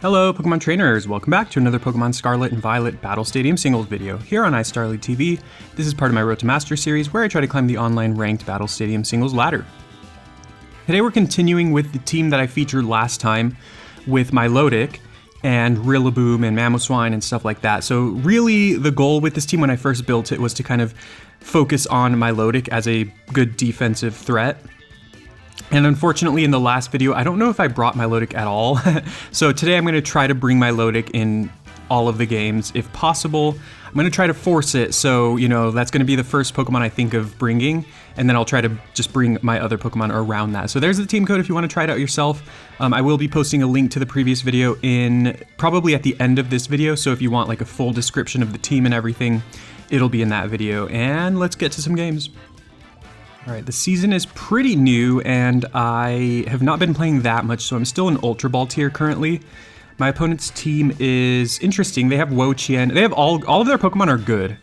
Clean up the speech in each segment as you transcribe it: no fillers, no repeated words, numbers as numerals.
Hello Pokemon trainers, welcome back to another Pokemon Scarlet and Violet Battle Stadium singles video here on iStarLeague TV. This is part of my Road to Master series where I try to climb the online ranked Battle Stadium singles ladder. Today we're continuing with the team that I featured last time with Milotic and Rillaboom and Mamoswine and stuff like that. So really the goal with this team when I first built it was to kind of focus on Milotic as a good defensive threat. And unfortunately in the last video, I don't know if I brought Milotic at all. So today I'm going to try to bring Milotic in all of the games if possible. I'm going to try to force it, so you know that's going to be the first Pokemon I think of bringing, and then I'll try to just bring my other Pokemon around that. So there's the team code if you want to try it out yourself. I will be posting a link to the previous video in probably at the end of this video, so if you want like a full description of the team and everything, it'll be in that video. And let's get to some games. Alright, the season is pretty new and I have not been playing that much, so I'm still in Ultra Ball tier currently. My opponent's team is interesting. They have Wo-Chien. They have all of their Pokemon are good.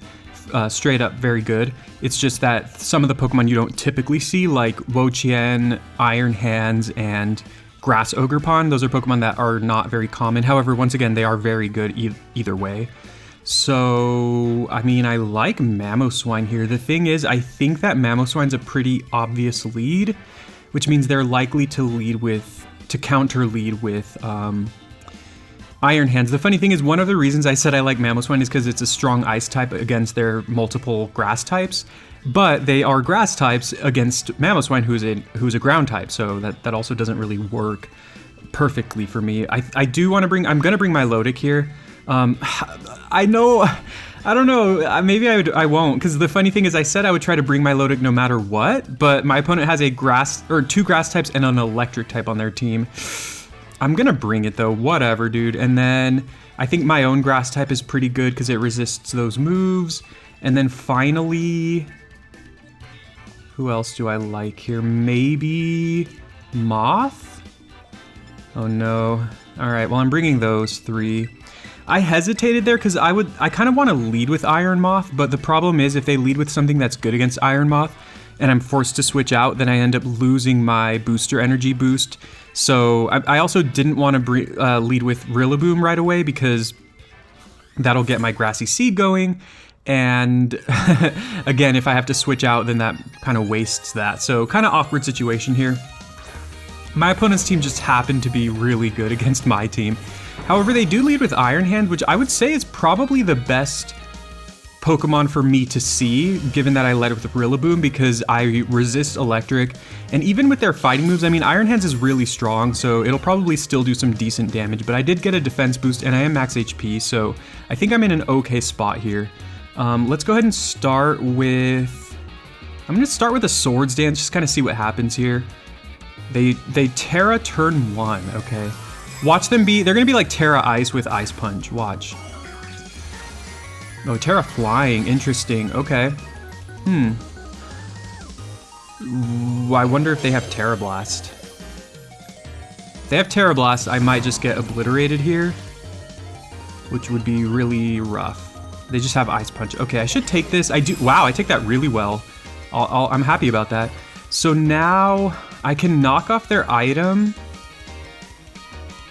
Straight up very good. It's just that some of the Pokemon you don't typically see, like Wo-Chien, Iron Hands, and Grass Ogerpon. Those are Pokemon that are not very common. However, once again, they are very good either way. So, I mean, I like Mamoswine here. The thing is, I think that Mamoswine's a pretty obvious lead, which means they're likely to counter lead with Iron Hands. The funny thing is, one of the reasons I said I like Mamoswine is because it's a strong ice type against their multiple grass types, but they are grass types against Mamoswine, who's a ground type, so that also doesn't really work perfectly for me. I do want to bring, I'm going to bring Milotic here. I don't know, maybe I won't, because the funny thing is I said I would try to bring Milotic no matter what, but my opponent has two grass types and an electric type on their team. I'm gonna bring it though, whatever dude. And then I think my own grass type is pretty good because it resists those moves. And then finally, who else do I like here? Maybe Moth? Oh no. Alright, well I'm bringing those three. I hesitated there because I kind of want to lead with Iron Moth, but the problem is if they lead with something that's good against Iron Moth and I'm forced to switch out, then I end up losing my booster energy boost. So I also didn't want to lead with Rillaboom right away because that'll get my Grassy Seed going. And again, if I have to switch out, then that kind of wastes that. So kind of awkward situation here. My opponent's team just happened to be really good against my team. However, they do lead with Iron Hand, which I would say is probably the best Pokemon for me to see, given that I led with Rillaboom, because I resist electric. And even with their fighting moves, I mean, Iron Hands is really strong, so it'll probably still do some decent damage, but I did get a defense boost and I am max HP, so I think I'm in an okay spot here. Let's go ahead and start with... I'm going to start with a Swords Dance, just kind of see what happens here. They Terra turn 1, okay. Watch them be, they're gonna be like Terra Ice with Ice Punch, watch. Oh, Terra Flying, interesting, okay. I wonder if they have Terra Blast. If they have Terra Blast, I might just get obliterated here, which would be really rough. They just have Ice Punch. Okay, I should take this. Wow, I take that really well. I'm happy about that. So now I can knock off their item.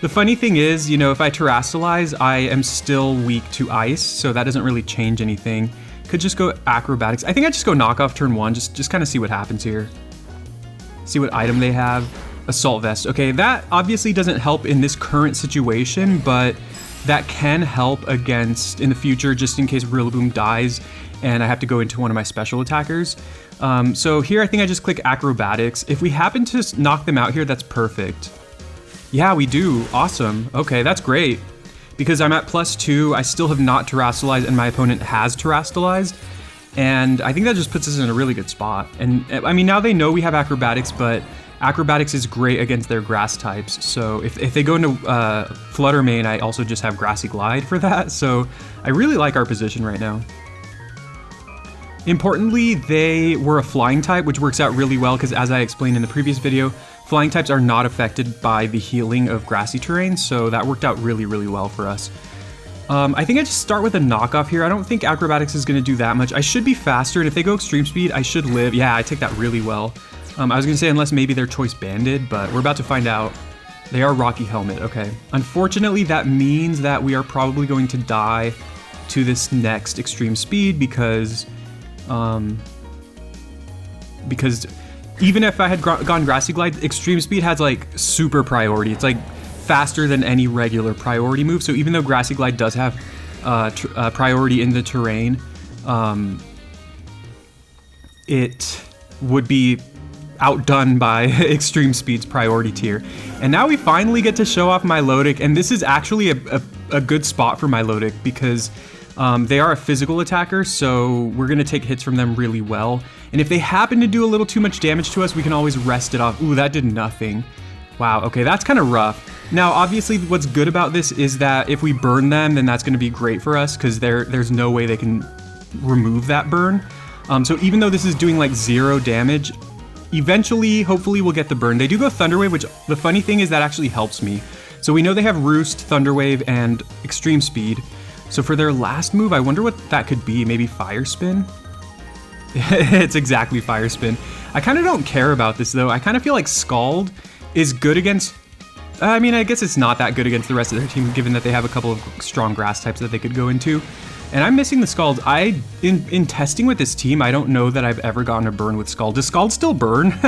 The funny thing is, you know, if I Terrastalize, I am still weak to Ice, so that doesn't really change anything. Could just go Acrobatics. I think I just go Knock Off turn 1, just kind of see what happens here. See what item they have. Assault Vest. Okay, that obviously doesn't help in this current situation, but that can help against, in the future, just in case Rillaboom dies and I have to go into one of my special attackers. So here I think I just click Acrobatics. If we happen to knock them out here, that's perfect. Yeah, we do. Awesome. Okay, that's great. Because I'm at +2, I still have not Terrastalized, and my opponent has Terrastalized. And I think that just puts us in a really good spot. And I mean, now they know we have Acrobatics, but Acrobatics is great against their grass types. So if they go into Flutter Mane, I also just have Grassy Glide for that. So I really like our position right now. Importantly, they were a flying type, which works out really well because as I explained in the previous video, flying types are not affected by the healing of grassy terrain, so that worked out really, really well for us. I think I just start with a knockoff here. I don't think Acrobatics is going to do that much. I should be faster, and if they go Extreme Speed, I should live. Yeah, I take that really well. I was going to say unless maybe they're Choice Banded, but we're about to find out. They are Rocky Helmet, okay. Unfortunately, that means that we are probably going to die to this next Extreme Speed because even if I had gone Grassy Glide, Extreme Speed has like super priority. It's like faster than any regular priority move. So even though Grassy Glide does have priority in the terrain, it would be outdone by Extreme Speed's priority tier. And now we finally get to show off Milotic, and this is actually a good spot for Milotic because they are a physical attacker, so we're gonna take hits from them really well. And if they happen to do a little too much damage to us, we can always rest it off. Ooh, that did nothing. Wow, okay, that's kind of rough. Now, obviously, what's good about this is that if we burn them, then that's gonna be great for us because there's no way they can remove that burn. So even though this is doing like 0 damage, eventually, hopefully we'll get the burn. They do go Thunder Wave, which the funny thing is that actually helps me. So we know they have Roost, Thunder Wave, and Extreme Speed. So for their last move, I wonder what that could be. Maybe Fire Spin? It's exactly Fire Spin. I kind of don't care about this though. I kind of feel like Scald is good against... I mean, I guess it's not that good against the rest of their team, given that they have a couple of strong grass types that they could go into. And I'm missing the Scald. In testing with this team, I don't know that I've ever gotten a burn with Scald. Does Scald still burn?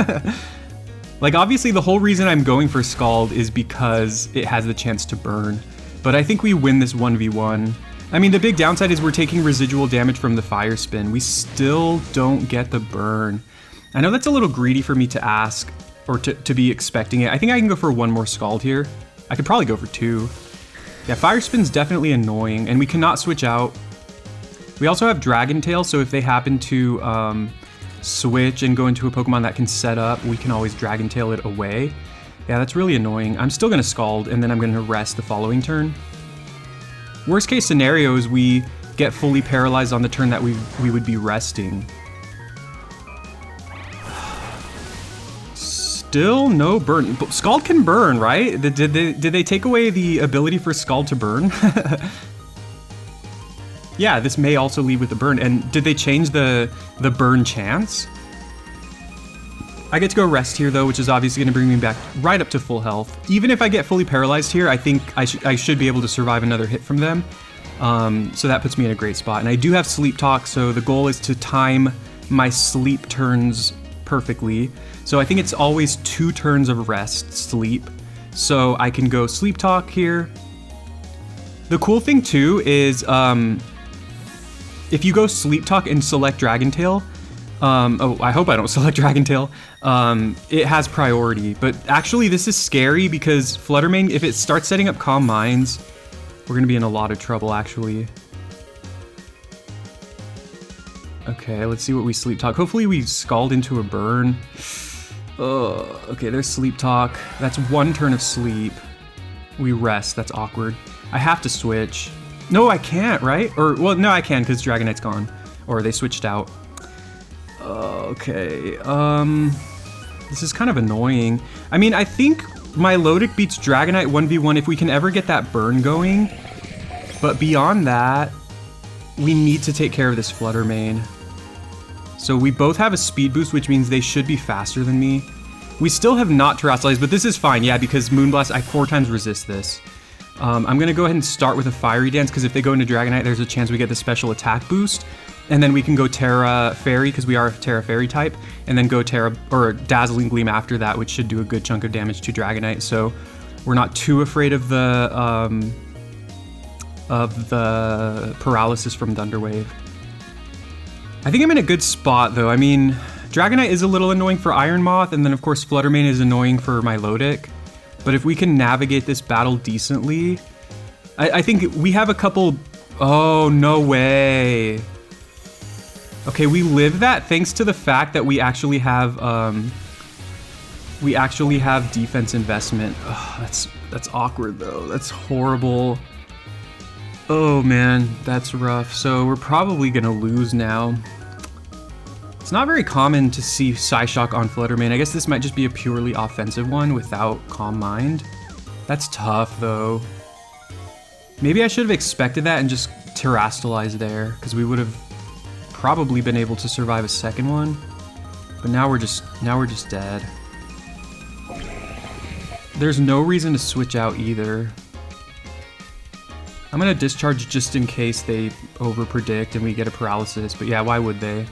Like, obviously, the whole reason I'm going for Scald is because it has the chance to burn. But I think we win this 1v1. I mean, the big downside is we're taking residual damage from the Fire Spin. We still don't get the burn. I know that's a little greedy for me to ask, or to be expecting it. I think I can go for 1 more Scald here. I could probably go for 2. Yeah, Fire Spin's definitely annoying, and we cannot switch out. We also have Dragon Tail, so if they happen to switch and go into a Pokemon that can set up, we can always Dragon Tail it away. Yeah, that's really annoying. I'm still gonna Scald, and then I'm gonna rest the following turn. Worst case scenario is we get fully paralyzed on the turn that we would be resting. Still no burn. Scald can burn, right? Did they take away the ability for Scald to burn? Yeah, this may also leave with the burn. And did they change the burn chance? I get to go rest here though, which is obviously going to bring me back right up to full health. Even if I get fully paralyzed here, I think I should be able to survive another hit from them. So that puts me in a great spot. And I do have Sleep Talk, so the goal is to time my sleep turns perfectly. So I think it's always 2 turns of rest, sleep. So I can go Sleep Talk here. The cool thing too is if you go Sleep Talk and select Dragon Tail, oh, I hope I don't select Dragon Tail, it has priority. But actually this is scary because Flutter Mane, if it starts setting up Calm Minds, we're gonna be in a lot of trouble actually. Okay, let's see what we Sleep Talk. Hopefully we Scald into a burn. Oh, okay, there's Sleep Talk. That's 1 turn of sleep. We rest, that's awkward. I have to switch. No, I can't, right? Or, well, no, I can because Dragonite's gone. Or they switched out. Okay, this is kind of annoying. I mean, I think Milotic beats Dragonite 1v1 if we can ever get that burn going. But beyond that, we need to take care of this Flutter Mane. So we both have a speed boost, which means they should be faster than me. We still have not terrestrialized, but this is fine, yeah, because Moonblast, I 4 times resist this. I'm gonna go ahead and start with a Fiery Dance, because if they go into Dragonite, there's a chance we get the special attack boost. And then we can go Terra Fairy, because we are Terra Fairy type, and then go Dazzling Gleam after that, which should do a good chunk of damage to Dragonite. So we're not too afraid of the paralysis from Thunder Wave. I think I'm in a good spot though. I mean, Dragonite is a little annoying for Iron Moth, and then of course Flutter Mane is annoying for Milotic. But if we can navigate this battle decently, I think we have a couple... Oh, no way. Okay, we live that thanks to the fact that we actually have defense investment. Oh, that's awkward though. That's horrible. Oh man, that's rough. So we're probably gonna lose now. It's not very common to see Psyshock on Flutter Mane. I guess this might just be a purely offensive one without Calm Mind. That's tough though. Maybe I should have expected that and just Terrastalized there, because we would have probably been able to survive a second one. But now we're just dead. there's no reason to switch out either. I'm gonna discharge just in case they overpredict and we get a paralysis, but yeah, why would they?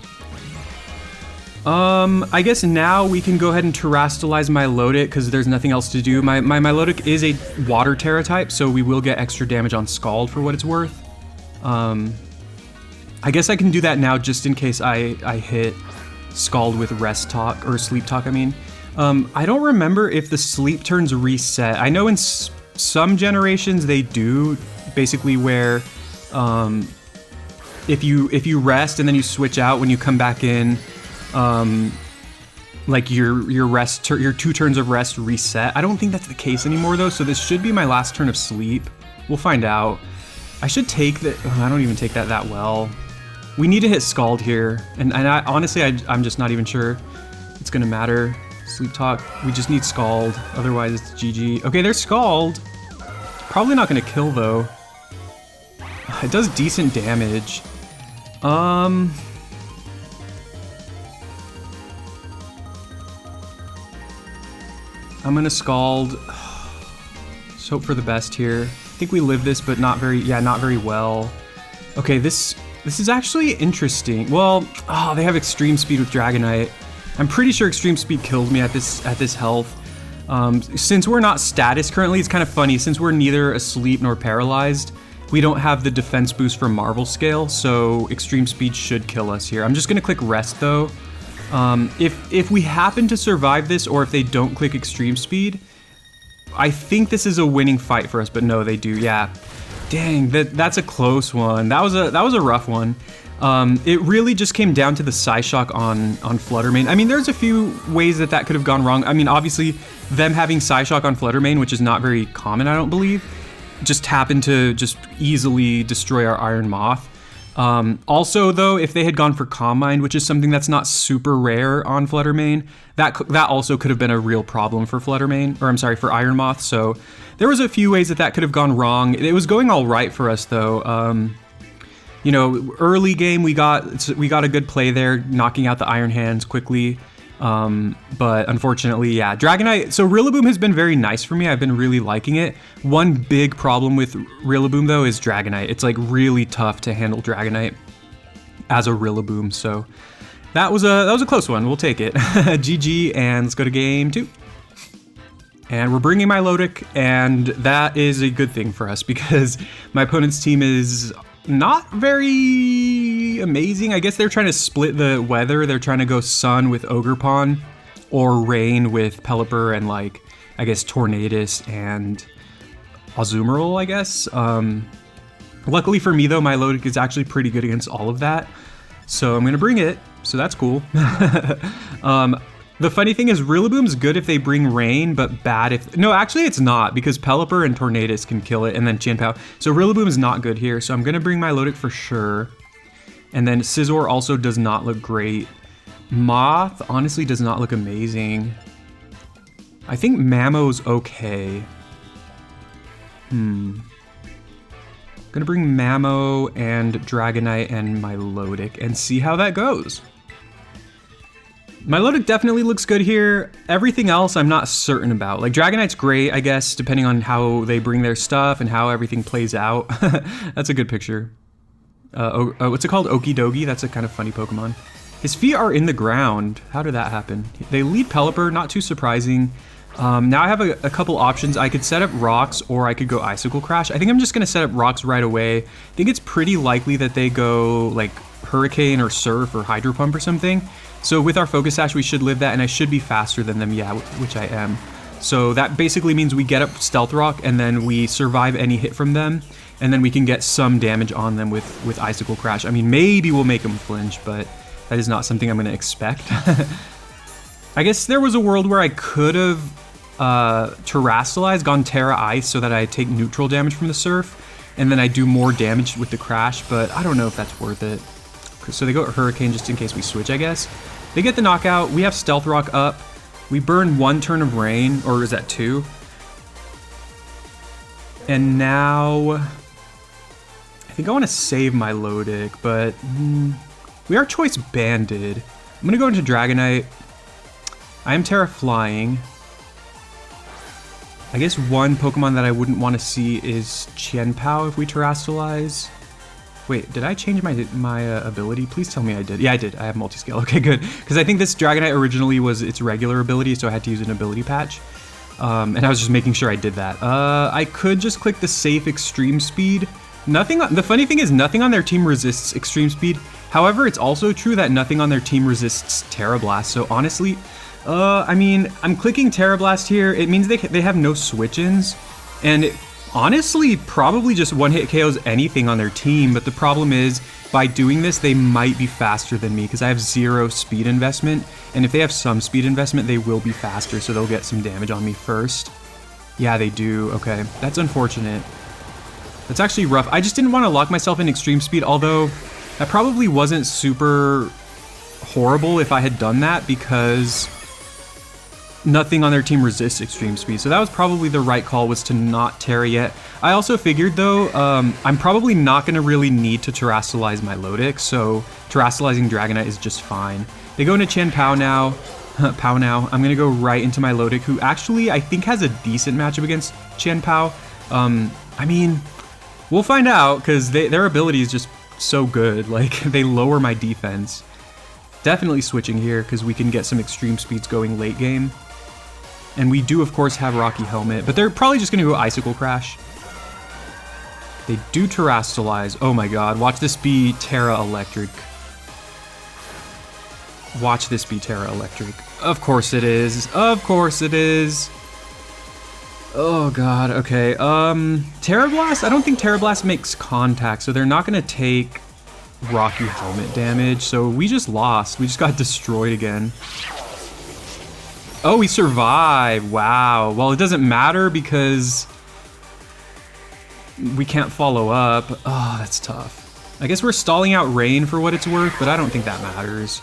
I guess now we can go ahead and Terrastalize Milotic because there's nothing else to do. My Milotic is a Water Terra type, so we will get extra damage on Scald for what it's worth. I guess I can do that now just in case I hit Scald with Rest Talk, or Sleep Talk, I mean. I don't remember if the Sleep turns reset. I know in some generations they do, basically where if you rest and then you switch out when you come back in, like your 2 turns of rest reset. I don't think that's the case anymore though, so this should be my last turn of sleep. We'll find out. I should take that. I don't even take that well. We need to hit Scald here, and I honestly I'm just not even sure it's gonna matter. Sleep Talk. We just need Scald, otherwise it's GG. Okay, there's Scald. Probably not gonna kill though. It does decent damage. I'm gonna Scald. Just hope for the best here. I think we live this, but not very well. Okay, this is actually interesting. Well, they have Extreme Speed with Dragonite. I'm pretty sure Extreme Speed killed me at this health. Since we're not status currently, it's kind of funny. Since we're neither asleep nor paralyzed, we don't have the defense boost from Marvel Scale, so Extreme Speed should kill us here. I'm just gonna click Rest though. If we happen to survive this, or if they don't click Extreme Speed, I think this is a winning fight for us, but no, they do, yeah. Dang, that's a close one. That was a rough one. It really just came down to the Psyshock on Fluttermane. I mean, there's a few ways that could have gone wrong. I mean, obviously, them having Psyshock on Fluttermane, which is not very common, I don't believe, just happened to just easily destroy our Iron Moth. Also, though, if they had gone for Calm Mind, which is something that's not super rare on Fluttermane, that also could have been a real problem for Fluttermane, or I'm sorry, for Iron Moth. So there was a few ways that could have gone wrong. It was going all right for us, though. You know, early game we got a good play there, knocking out the Iron Hands quickly. But unfortunately, yeah, Dragonite. So Rillaboom has been very nice for me. I've been really liking it. One big problem with Rillaboom though is Dragonite. It's like really tough to handle Dragonite as a Rillaboom. So that was a close one. We'll take it. GG, and let's go to game 2. And we're bringing Milotic, and that is a good thing for us because my opponent's team is not very amazing. I guess they're trying to split the weather. They're trying to go Sun with Ogerpon or Rain with Pelipper and, like, I guess Tornadus and Azumarill, I guess. Luckily for me though, Milotic is actually pretty good against all of that. So I'm gonna bring it, so that's cool. The funny thing is Rillaboom's good if they bring Rain, but bad if... No, actually it's not, because Pelipper and Tornadus can kill it, and then Chien-Pao. So Rillaboom is not good here, so I'm gonna bring Milotic for sure. And then Scizor also does not look great. Moth honestly does not look amazing. I think Mamo's okay. Gonna bring Mamo and Dragonite and Milotic and see how that goes. Milotic definitely looks good here. Everything else I'm not certain about. Like, Dragonite's great, I guess, depending on how they bring their stuff and how everything plays out. That's a good picture. What's it called? Okidogi? That's a kind of funny Pokemon. His feet are in the ground. How did that happen? They lead Pelipper, not too surprising. Now I have a couple options. I could set up Rocks, or I could go Icicle Crash. I think I'm just gonna set up Rocks right away. I think it's pretty likely that they go, like, Hurricane or Surf or Hydro Pump or something. So with our Focus Sash, we should live that, and I should be faster than them, yeah, which I am. So that basically means we get up Stealth Rock, and then we survive any hit from them, and then we can get some damage on them with Icicle Crash. I mean, maybe we'll make them flinch, but that is not something I'm going to expect. I guess there was a world where I could have Terrastalized, gone Terra Ice, so that I take neutral damage from the Surf, and then I do more damage with the Crash, but I don't know if that's worth it. So they go Hurricane just in case we switch, I guess. They get the knockout. We have Stealth Rock up. We burn 1 turn of Rain, or is that 2? And now I think I want to save Milotic, but we are Choice Banded. I'm going to go into Dragonite. I am Terra Flying. I guess one Pokemon that I wouldn't want to see is Chien-Pao if we Terrastallize. Wait, did I change my ability? Please tell me I did. Yeah, I did. I have multi-scale. Okay, good. Because I think this Dragonite originally was its regular ability, so I had to use an ability patch. And I was just making sure I did that. I could just click the safe extreme speed. The funny thing is nothing on their team resists extreme speed. However, it's also true that nothing on their team resists Terra Blast. So honestly, I mean, I'm clicking Terra Blast here. It means they have no switch-ins. And it, honestly, probably just one-hit KOs anything on their team, but the problem is, by doing this, they might be faster than me because I have 0 speed investment, and if they have some speed investment, they will be faster, so they'll get some damage on me first. Yeah, they do. Okay, that's unfortunate. That's actually rough. I just didn't want to lock myself in extreme speed, although that probably wasn't super horrible if I had done that because nothing on their team resists extreme speed. So that was probably the right call, was to not Terra yet. I also figured though, I'm probably not gonna really need to Terrastallize my Milotic, so Terrastallizing Dragonite is just fine. They go into Chien-Pao now. Pow now. I'm gonna go right into my Milotic, who actually I think has a decent matchup against Chien-Pao. I mean, we'll find out, because their ability is just so good. Like, they lower my defense. Definitely switching here, because we can get some extreme speeds going late game. And we do, of course, have Rocky Helmet, but they're probably just going to go Icicle Crash. They do Terrastallize. Oh my god, watch this be Terra Electric. Watch this be Terra Electric. Of course it is. Of course it is. Oh god, okay. Terra Blast? I don't think Terra Blast makes contact, so they're not going to take Rocky Helmet damage, so we just lost. We just got destroyed again. Oh, we survived. Wow. Well, it doesn't matter because we can't follow up. Oh, that's tough. I guess we're stalling out Rain for what it's worth, but I don't think that matters.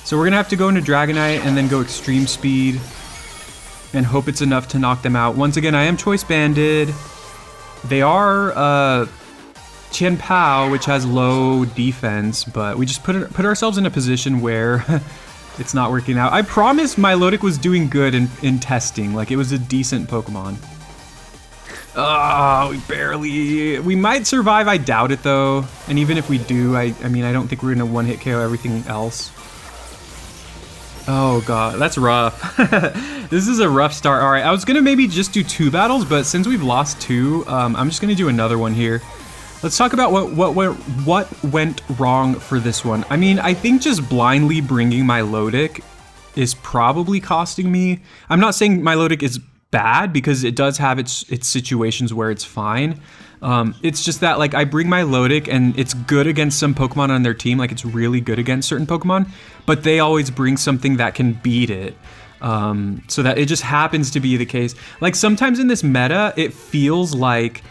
So we're gonna have to go into Dragonite and then go Extreme Speed and hope it's enough to knock them out. Once again, I am Choice Banded. They are Chien-Pao, which has low defense, but we just put ourselves in a position where it's not working out. I promise Milotic was doing good in testing. Like, it was a decent Pokemon. Oh, we might survive. I doubt it, though. And even if we do, I mean, I don't think we're going to one-hit KO everything else. Oh, God. That's rough. This is a rough start. All right, I was going to maybe just do 2 battles, but since we've lost 2, I'm just going to do another one here. Let's talk about what went wrong for this one. I mean, I think just blindly bringing my Milotic is probably costing me. I'm not saying my Milotic is bad, because it does have its situations where it's fine. It's just that, like, I bring my Milotic and it's good against some Pokemon on their team. Like, it's really good against certain Pokemon, but they always bring something that can beat it. So that it just happens to be the case. Like, sometimes in this meta, it feels like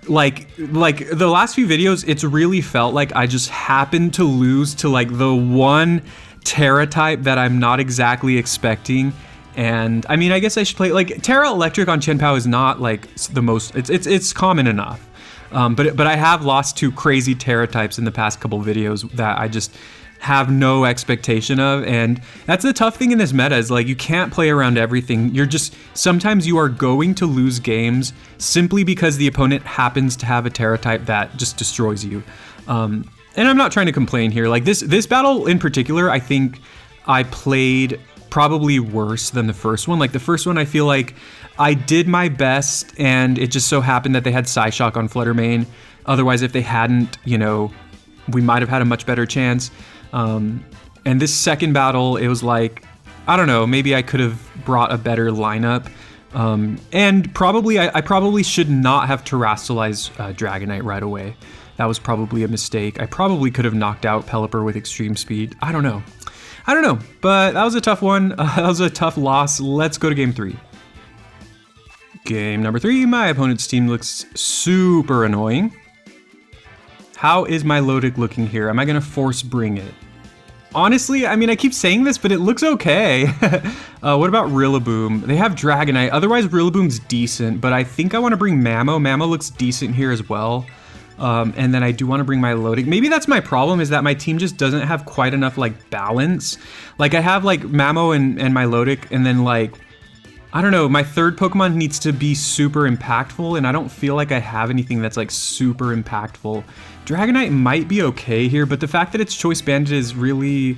the last few videos, it's really felt like I just happened to lose to like the one Terra type that I'm not exactly expecting. And I mean, I guess I should play like Terra Electric on Chien-Pao is not like the most, it's common enough. But I have lost to crazy Terra types in the past couple videos that I just have no expectation of, and that's the tough thing in this meta, is like you can't play around everything. Sometimes you are going to lose games simply because the opponent happens to have a Terra type that just destroys you. And I'm not trying to complain here. Like this battle in particular, I think I played probably worse than the first one. Like the first one, I feel like I did my best, and it just so happened that they had Psyshock on Flutter Mane. Otherwise, if they hadn't, you know, we might have had a much better chance. And this second battle, it was like, I don't know, maybe I could have brought a better lineup. And probably, I probably should not have Terrastallized Dragonite right away. That was probably a mistake. I probably could have knocked out Pelipper with Extreme Speed. I don't know, but that was a tough one. That was a tough loss. Let's go to game 3. Game number 3, my opponent's team looks super annoying. How is my Milotic looking here? Am I gonna force bring it? Honestly, I mean, I keep saying this, but it looks okay. What about Rillaboom? They have Dragonite. Otherwise, Rillaboom's decent, but I think I want to bring Mamo. Mamo looks decent here as well. And then I do want to bring my Milotic. Maybe that's my problem, is that my team just doesn't have quite enough, like, balance. Like, I have, like, Mamo and my Milotic, and then, like, I don't know, my third Pokemon needs to be super impactful, and I don't feel like I have anything that's like super impactful. Dragonite might be okay here, but the fact that it's Choice Banded is really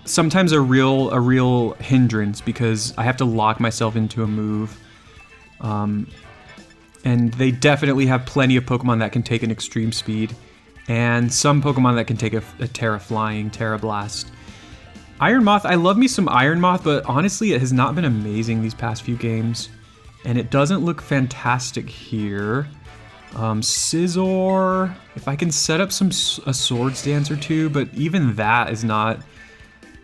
sometimes a real hindrance because I have to lock myself into a move. And they definitely have plenty of Pokemon that can take an extreme speed, and some Pokemon that can take a Terra Flying, Terra Blast. Iron Moth, I love me some Iron Moth, but honestly it has not been amazing these past few games. And it doesn't look fantastic here. Scizor, if I can set up a Swords Dance or two, but even that is not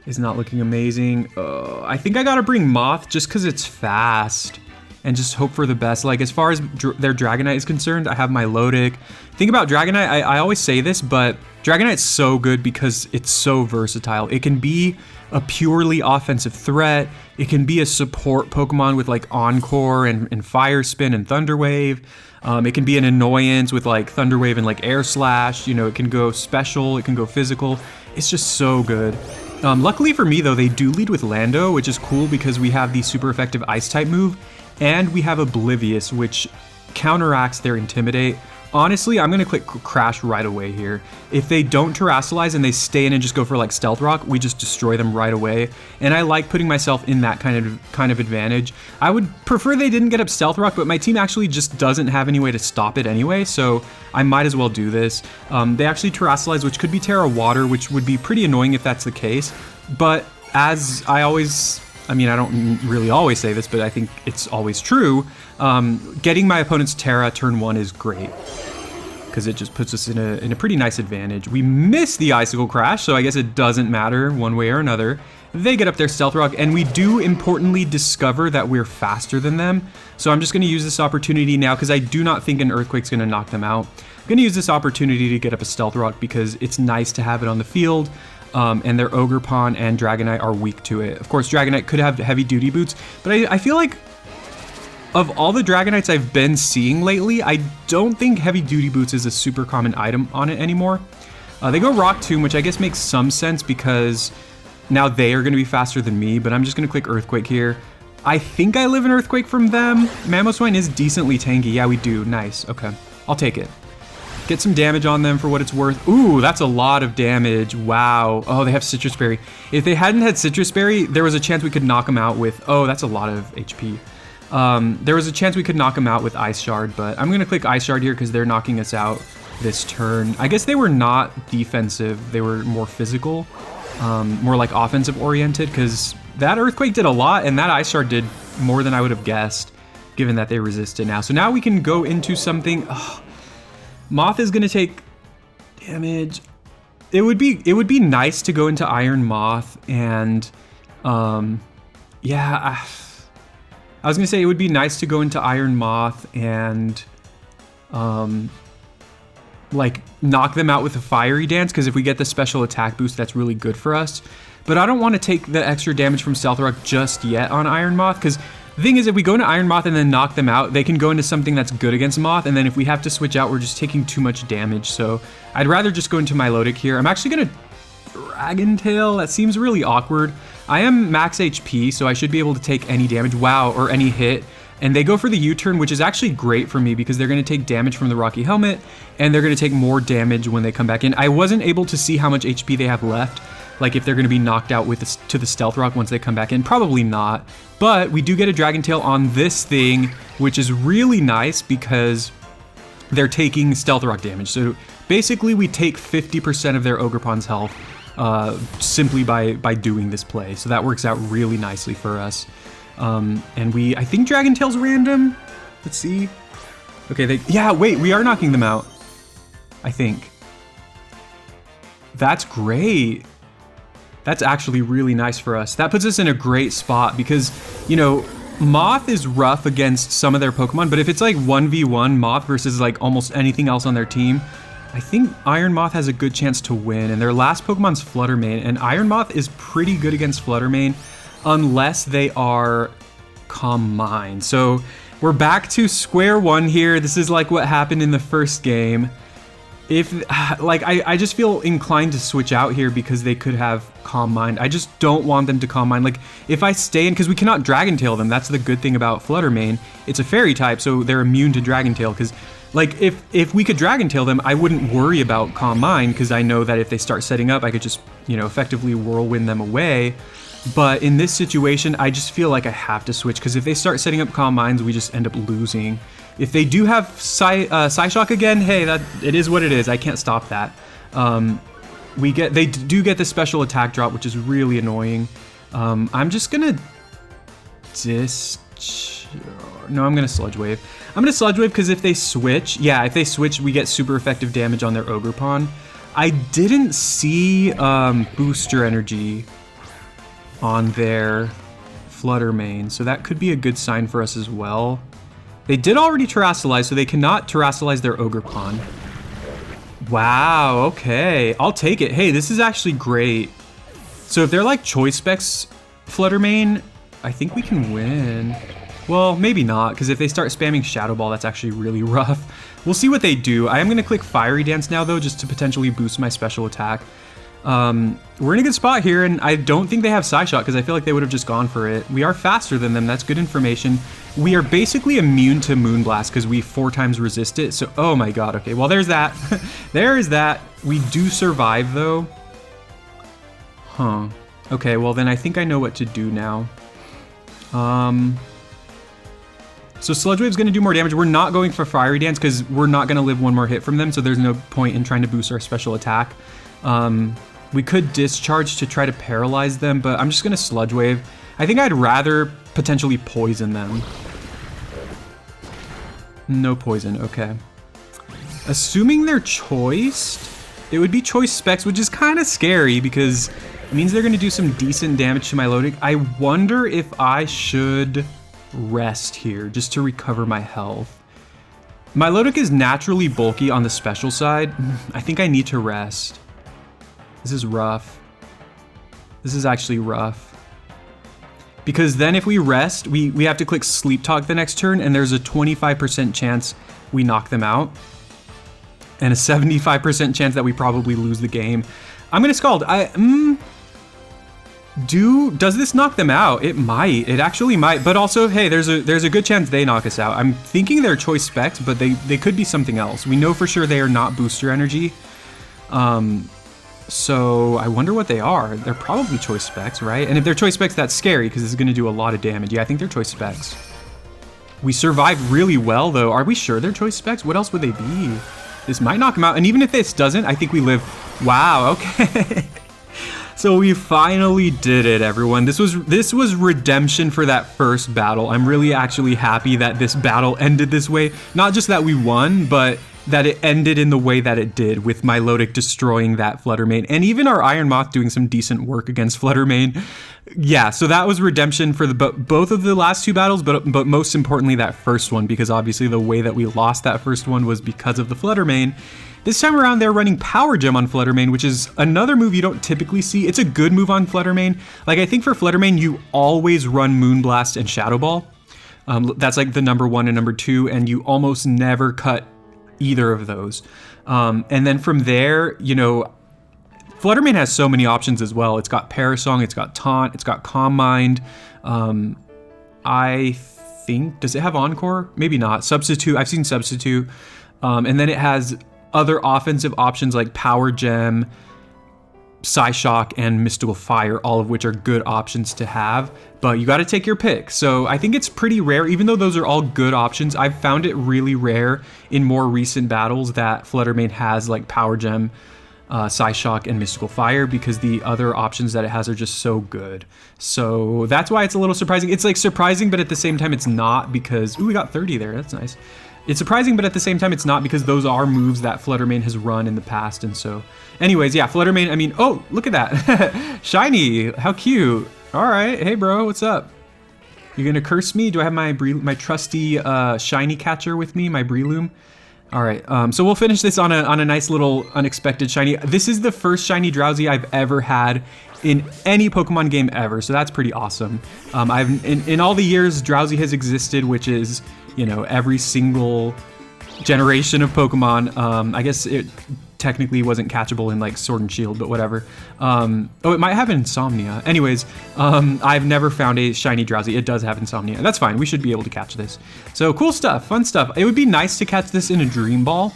looking amazing. I think I gotta bring Moth just because it's fast. And just hope for the best. Like, as far as their Dragonite is concerned, I have Milotic. Think about Dragonite, I always say this, but Dragonite's so good because it's so versatile. It can be a purely offensive threat. It can be a support Pokemon with like Encore and Fire Spin and Thunder Wave. It can be an annoyance with like Thunder Wave and like Air Slash. You know, it can go special, it can go physical. It's just so good. Luckily for me though, they do lead with Lando, which is cool because we have the super effective Ice type move. And we have Oblivious, which counteracts their Intimidate. Honestly, I'm gonna click Crash right away here. If they don't Terrasilize and they stay in and just go for like Stealth Rock, we just destroy them right away. And I like putting myself in that kind of advantage. I would prefer they didn't get up Stealth Rock, but my team actually just doesn't have any way to stop it anyway, so I might as well do this. They actually Terrasilize, which could be Terra Water, which would be pretty annoying if that's the case. But as I always... I mean, I don't really always say this, but I think it's always true. Getting my opponent's Terra turn 1 is great because it just puts us in a pretty nice advantage. We miss the Icicle Crash, so I guess it doesn't matter one way or another. They get up their Stealth Rock, and we do importantly discover that we're faster than them. So I'm just going to use this opportunity now because I do not think an Earthquake's going to knock them out. I'm going to use this opportunity to get up a Stealth Rock because it's nice to have it on the field. And their Ogerpon and Dragonite are weak to it. Of course, Dragonite could have heavy duty boots, but I feel like of all the Dragonites I've been seeing lately, I don't think heavy duty boots is a super common item on it anymore. They go Rock Tomb, which I guess makes some sense because now they are going to be faster than me, but I'm just going to click Earthquake here. I think I live an Earthquake from them. Mamoswine is decently tanky. Yeah, we do. Nice. Okay. I'll take it. Get some damage on them for what it's worth. Ooh, that's a lot of damage. Wow. Oh, they have Citrus Berry. If they hadn't had Citrus Berry, there was a chance we could knock them out with... Oh, that's a lot of HP. There was a chance we could knock them out with Ice Shard, but I'm going to click Ice Shard here because they're knocking us out this turn. I guess they were not defensive. They were more physical, more like offensive oriented because that Earthquake did a lot and that Ice Shard did more than I would have guessed given that they resisted now. So now we can go into something... Moth is gonna take damage. It would be nice to go into Iron Moth and yeah, I was gonna say it would be nice to go into Iron Moth and like knock them out with a Fiery Dance because if we get the special attack boost, that's really good for us. But I don't want to take the extra damage from Stealth Rock just yet on Iron Moth because the thing is, if we go into Iron Moth and then knock them out, they can go into something that's good against Moth, and then if we have to switch out, we're just taking too much damage, so I'd rather just go into Milotic here. I'm actually going to Dragon Tail. That seems really awkward. I am max HP, so I should be able to take any damage. Wow, or any hit. And they go for the U-turn, which is actually great for me because they're going to take damage from the Rocky Helmet, and they're going to take more damage when they come back in. I wasn't able to see how much HP they have left, like if they're going to be knocked out with to the Stealth Rock once they come back in. Probably not. But we do get a Dragon Tail on this thing, which is really nice because they're taking Stealth Rock damage. So basically we take 50% of their Ogerpon's health simply by doing this play. So that works out really nicely for us. And I think Dragon Tail's random. Let's see. Okay, yeah, wait, we are knocking them out. I think. That's great. That's actually really nice for us. That puts us in a great spot because, you know, Moth is rough against some of their Pokemon, but if it's like 1v1 Moth versus like almost anything else on their team, I think Iron Moth has a good chance to win. And their last Pokemon's Fluttermane, and Iron Moth is pretty good against Fluttermane unless they are Calm Mind. So we're back to square one here. This is like what happened in the first game. If, like, I just feel inclined to switch out here because they could have Calm Mind. I just don't want them to Calm Mind. Like, if I stay in, because we cannot Dragon Tail them, that's the good thing about Flutter Mane. It's a fairy type, so they're immune to Dragon Tail, because, like, if we could Dragon Tail them, I wouldn't worry about Calm Mind, because I know that if they start setting up, I could just, you know, effectively whirlwind them away. But in this situation, I just feel like I have to switch, because if they start setting up Calm Minds, we just end up losing. If they do have Psyshock again, hey, it is what it is. I can't stop that. They do get the special attack drop, which is really annoying. I'm just gonna No, I'm gonna Sludge Wave. I'm gonna Sludge Wave because if they switch, if they switch, we get super effective damage on their Ogerpon. I didn't see Booster Energy on their Flutter Mane, so that could be a good sign for us as well. They did already Terrasilize, so they cannot Terrasilize their Ogerpon. Wow, okay. I'll take it. Hey, this is actually great. So if they're like Choice Specs Flutter Mane, I think we can win. Well, maybe not, because if they start spamming Shadow Ball, that's actually really rough. We'll see what they do. I am going to click Fiery Dance now, though, just to potentially boost my special attack. We're in a good spot here, and I don't think they have Psyshock because I feel like they would have just gone for it. We are faster than them. That's good information. We are basically immune to Moonblast because we 4 times resist it. So, oh my god. Okay, well, there's that. There is that. We do survive, though. Huh. Okay, well, then I think I know what to do now. So Sludge Wave's going to do more damage. We're not going for Fiery Dance because we're not going to live one more hit from them, so there's no point in trying to boost our special attack. We could Discharge to try to paralyze them, but I'm just going to Sludge Wave. I think I'd rather potentially poison them. No poison, okay. Assuming they're choiced, it would be Choice Specs, which is kind of scary because it means they're going to do some decent damage to Milotic. I wonder if I should rest here just to recover my health. Milotic is naturally bulky on the special side. I think I need to rest. This is rough. This is actually rough. Because then if we rest, we have to click Sleep Talk the next turn, and there's a 25% chance we knock them out. And a 75% chance that we probably lose the game. I'm gonna Scald. Does this knock them out? It might. It actually might. But also, hey, there's a good chance they knock us out. I'm thinking they're Choice Specs, but they could be something else. We know for sure they are not Booster Energy. So I wonder what they are. They're probably Choice Specs, right? And if they're Choice Specs, that's scary because it's going to do a lot of damage. Yeah, I think they're Choice Specs. We survived really well, though. Are we sure they're Choice Specs? What else would they be? This might knock them out. And even if this doesn't, I think we live. Wow, okay. So we finally did it, everyone. This was redemption for that first battle. I'm really actually happy that this battle ended this way. Not just that we won, but that it ended in the way that it did, with Milotic destroying that Flutter Mane, and even our Iron Moth doing some decent work against Flutter Mane. Yeah, so that was redemption for both of the last 2 battles, but most importantly that first one, because obviously the way that we lost that first one was because of the Flutter Mane. This time around, they're running Power Gem on Flutter Mane, which is another move you don't typically see. It's a good move on Flutter Mane. Like, I think for Flutter Mane, you always run Moonblast and Shadow Ball. That's like the number 1 and number 2, and you almost never cut either of those. And then from there, you know, Flutter Mane has so many options as well. It's got Parasong, it's got Taunt, it's got Calm Mind. I think, does it have Encore? Maybe not. Substitute, I've seen Substitute. And then it has other offensive options like Power Gem, Psyshock, and Mystical Fire, all of which are good options to have, but you got to take your pick. So I think it's pretty rare, even though those are all good options. I've found it really rare in more recent battles that Flutter Mane has like Power Gem, Psyshock, and Mystical Fire, because the other options that it has are just so good. So that's why it's a little surprising. It's like surprising, but at the same time it's not, because, ooh, we got 30 there, that's nice. It's surprising, but at the same time, it's not, because those are moves that Flutter Mane has run in the past. And so, anyways, yeah, Flutter Mane, I mean, oh, look at that. Shiny, how cute. All right, hey, bro, what's up? You gonna curse me? Do I have my trusty shiny catcher with me, my Breloom? All right, so we'll finish this on a nice little unexpected shiny. This is the first shiny Drowsy I've ever had in any Pokemon game ever, so that's pretty awesome. In all the years Drowsy has existed, which is, you know, every single generation of Pokemon. I guess it technically wasn't catchable in like Sword and Shield, but whatever. Oh, it might have Insomnia. Anyways, I've never found a shiny Drowsy. It does have Insomnia. That's fine. We should be able to catch this. So cool stuff, fun stuff. It would be nice to catch this in a Dream Ball,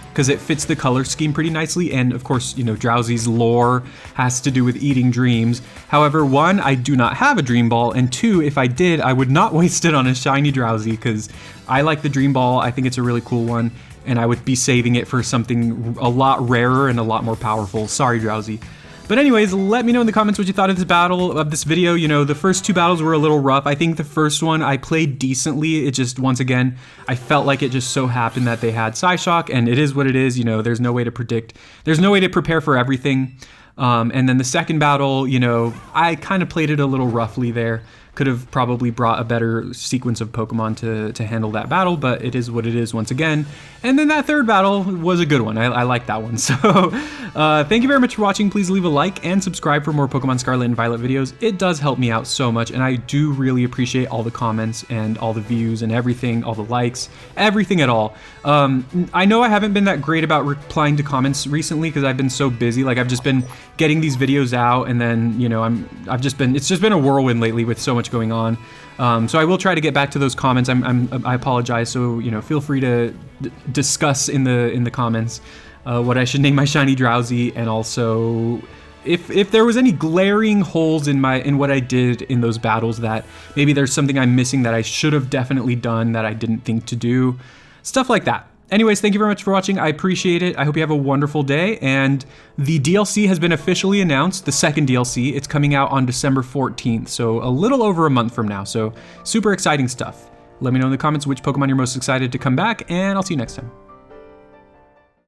because it fits the color scheme pretty nicely, and of course, you know, Drowsy's lore has to do with eating dreams. However, one, I do not have a Dream Ball, and two, if I did, I would not waste it on a shiny Drowsy, because I like the Dream Ball. I think it's a really cool one, and I would be saving it for something a lot rarer and a lot more powerful. Sorry, Drowsy. But anyways, let me know in the comments what you thought of this battle, of this video. You know, the first two battles were a little rough. I think the first one I played decently. It just, once again, I felt like it just so happened that they had Psyshock, and it is what it is. You know, there's no way to predict. There's no way to prepare for everything. And then the second battle, you know, I kind of played it a little roughly there. Could have probably brought a better sequence of Pokemon to handle that battle, but it is what it is once again. And then that third battle was a good one. I like that one. So thank you very much for watching. Please leave a like and subscribe for more Pokemon Scarlet and Violet videos. It does help me out so much, and I do really appreciate all the comments and all the views and everything, all the likes, everything at all. I know I haven't been that great about replying to comments recently because I've been so busy. Like, I've just been getting these videos out, and then, you know, it's just been a whirlwind lately with so much going on. So I will try to get back to those comments. I apologize. So, you know, feel free to discuss in the comments what I should name my shiny Drowsy, and also if there was any glaring holes in what I did in those battles, that maybe there's something I'm missing that I should have definitely done that I didn't think to do, stuff like that. Anyways, thank you very much for watching. I appreciate it. I hope you have a wonderful day. And the DLC has been officially announced, the second DLC. It's coming out on December 14th, so a little over a month from now. So super exciting stuff. Let me know in the comments which Pokemon you're most excited to come back, and I'll see you next time.